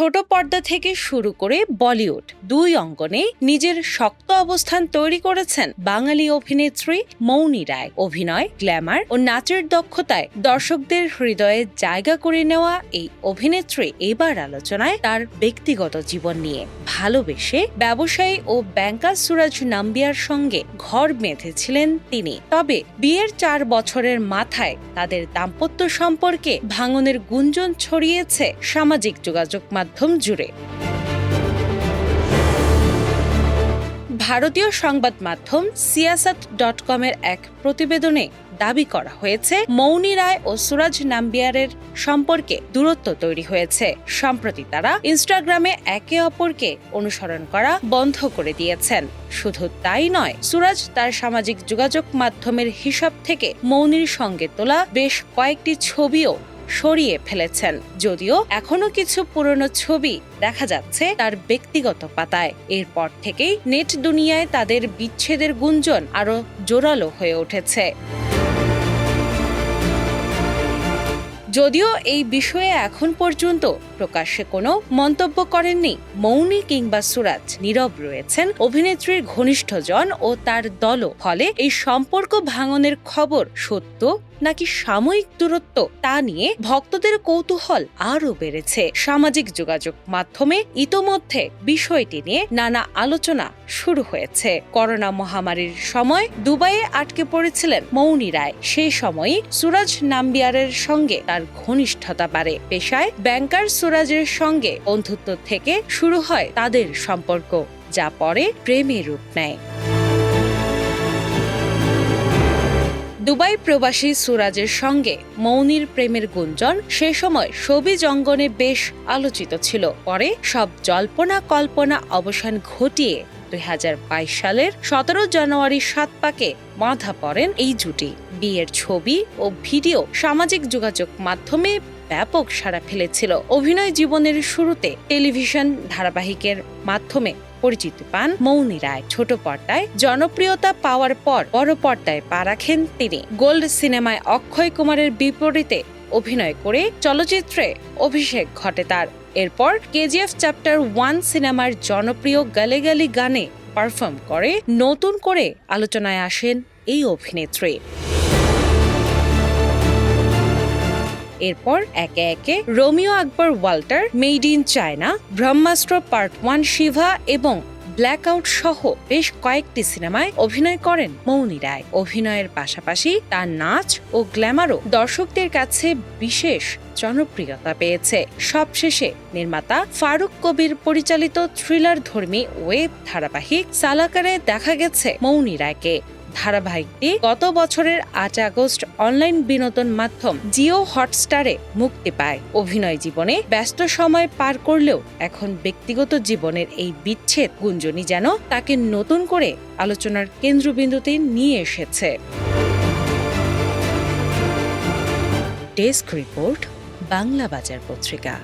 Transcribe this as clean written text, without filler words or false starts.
ছোট পর্দা থেকে শুরু করে বলিউড দুই অঙ্গনে নিজের শক্ত অবস্থান তৈরি করেছেন বাঙালি অভিনেত্রী মৌনি রায়। অভিনয়, গ্ল্যামার ও নাচের দক্ষতায় দর্শকদের হৃদয়ে জায়গা করে নেওয়া এই অভিনেত্রী এবার আলোচনায় তার ব্যক্তিগত জীবন নিয়ে। ভালোবেসে ব্যবসায়ী ও ব্যাংকার সুরাজ নাম্বিয়ার সঙ্গে ঘর বেঁধেছিলেন তিনি। তবে বিয়ের 4 বছরের মাথায় তাদের দাম্পত্য সম্পর্কে ভাঙনের গুঞ্জন ছড়িয়েছে সামাজিক যোগাযোগ মাধ্যম জুড়ে। ভারতীয় সংবাদ মাধ্যম সিয়াসত.com-এর এক প্রতিবেদনে দাবি করা হয়েছে, মৌনি রায় ও সুরাজ নাম্বিয়ারের সম্পর্কে দূরত্ব তৈরি হয়েছে। সম্প্রতি তারা ইনস্টাগ্রামে একে অপরকে অনুসরণ করা বন্ধ করে দিয়েছেন। শুধু তাই নয়, সুরাজ তার সামাজিক যোগাযোগ মাধ্যমের হিসাব থেকে মৌনির সঙ্গে তোলা বেশ কয়েকটি ছবিও সরিয়ে ফেলেছেন। যদিও এখনো কিছু পুরনো ছবি দেখা যাচ্ছে তার ব্যক্তিগত পাতায়। এরপর থেকেই নেট দুনিয়ায় তাদের বিচ্ছেদের গুঞ্জন আরো জোরালো হয়ে উঠেছে। যদিও এই বিষয়ে এখন পর্যন্ত প্রকাশ্যে কোনো মন্তব্য করেননি মৌনি কিংবা সুরাজ। নীরব রয়েছেন অভিনেত্রীর ঘনিষ্ঠজন ও তার দলও। ফলে এই সম্পর্ক ভাঙনের খবর সত্য নাকি সাময়িক দূরত্ব তা নিয়ে ভক্তদের কৌতূহল আরও বেড়েছে। সামাজিক যোগাযোগ মাধ্যমে ইতোমধ্যে বিষয়টি নিয়ে নানা আলোচনা শুরু হয়েছে। করোনা মহামারীর সময় দুবাইয়ে আটকে পড়েছিলেন মৌনি রায়। সেই সময়ই সুরাজ নাম্বিয়ারের সঙ্গে তার ঘনিষ্ঠতা বাড়ে। পেশায় ব্যাংকার সুরাজের সঙ্গে বন্ধুত্ব থেকে শুরু হয় তাদের সম্পর্ক, যা পরে প্রেমে রূপ নেয়। দুবাই প্রবাসী সুরাজের সঙ্গে মৌনির প্রেমের গুঞ্জন সে সময় শোবিজ অঙ্গনে বেশ আলোচিত ছিল। পরে সব জল্পনা কল্পনা অবসান ঘটিয়ে 2022 সালের 17 জানুয়ারি 7 পাকে বাঁধা পড়েন এই জুটি। বিয়ের ছবি ও ভিডিও সামাজিক যোগাযোগ মাধ্যমে ব্যাপক সাড়া ফেলেছিল। অভিনয় জীবনের শুরুতে টেলিভিশন ধারাবাহিকের মাধ্যমে পরিচিতি পান মৌনি রায়। ছোট পর্দায় জনপ্রিয়তা পাওয়ার পর বড় পর্দায় পা রাখেন তিনি। গোল্ড সিনেমায় অক্ষয় কুমারের বিপরীতে অভিনয় করে চলচ্চিত্রে অভিষেক ঘটে তার। এরপর কেজিএফ চ্যাপ্টার 1 সিনেমার জনপ্রিয় গালে গালি গানে পারফর্ম করে নতুন করে আলোচনায় আসেন এই অভিনেত্রী। এরপর একে একে Romeo Akbar Walter, made in China, Brahmastra part 1 শিভা এবং ব্ল্যাকআউট সহ বেশ কয়েকটি সিনেমায় অভিনয় করেন মৌনি রায়। অভিনয়ের পাশাপাশি তার নাচ ও গ্ল্যামারও দর্শকদের কাছে বিশেষ জনপ্রিয়তা পেয়েছে। সবশেষে নির্মাতা ফারুক কবির পরিচালিত থ্রিলার ধর্মী ওয়েব ধারাবাহিক সালাকারে দেখা গেছে মৌনি রায়কে। ধারাবাহিকটি গত বছরের 8 আগস্ট অনলাইন বিনোদন মাধ্যম জিও হটস্টারে মুক্তি পায়। অভিনয় জীবনে ব্যস্ত সময় পার করলেও এখন ব্যক্তিগত জীবনের এই বিচ্ছেদ গুঞ্জনই যেন তাকে নতুন করে আলোচনার কেন্দ্রবিন্দুতে নিয়ে এসেছে। ডেস্ক রিপোর্ট, বাংলা বাজার পত্রিকা।